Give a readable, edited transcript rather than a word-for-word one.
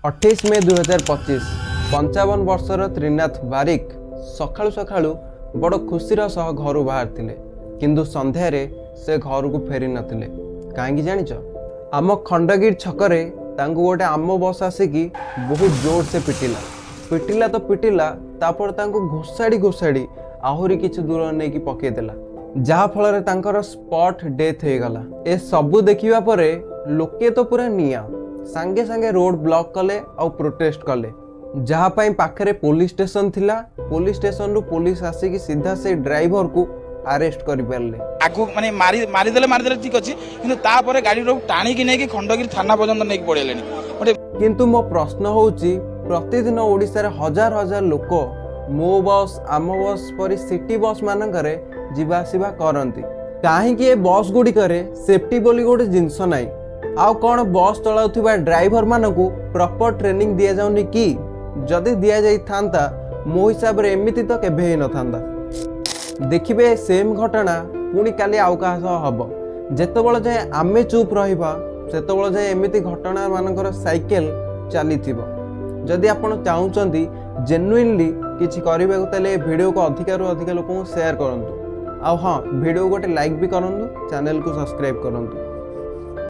28 मे 2025 55 वर्षर त्रिनाथ बारिक सकाळु सकाळु बड़ खुशीर सह घर बाहर थिले किंतु संध्यारे से घर को फेरी नथिले। काहेकि जानिच आम खंडगीर छकरे तांको गोटे आम बस आसिकी बहुत जोर से पिटिला तो पिटिला तापर तांको घोषाड़ी आहुरी किछि दूर नेकी पकेदेला जहा फल तांकर स्पॉट डेथ हो गला। ए सबु देखिबा परे लोके तो पूरा निया सांगे सांगे रोड ब्लॉक कले और प्रोटेस्ट कले जहा पाई पाखरे पुलिस स्टेशन थिला। पुलिस स्टेशन रु पुलिस आसिकी सीधा से ड्राइवर को अरेस्ट करि परले। आगु माने मारी देले ठीक अछि किंतु तापर गाड़ी रो टाणी कि नै कि खंडगिरी थाना पर्यंत नै पड़ेलेनी। किंतु मो प्रश्न होउची प्रतिदिन ओडिसा रे हजार हजार लोक मो बस आम बस परि सिटी बस मानकरे जीवा आसीबा करंती काहेकि ए बस गुडी करे सेफ्टी बोली गोटे जिंस नाही। आउ कौन बस चलाउथिबा ड्राइवर मानकू प्रॉपर ट्रेनिंग दिया जाउनी कि जदि दिया जाई थांता मो हिसाब रे एमिति तो केबे ही न थांता। देखिबे सेम घटना पुणी काली आउ का हबो जेतबेले जाय आमे चुप रहिबा सेतबेले जाय एमिति घटना मानकर साइकिल चलीथिबो। जदि आपण चाहुचंती जेन्युइनली किछि करिबा तले वीडियो को अधिक रु अधिक लोक शेयर करंतु। आ हां वीडियो गोटे लाइक भी करंतु, चैनल को सब्सक्राइब करंतु।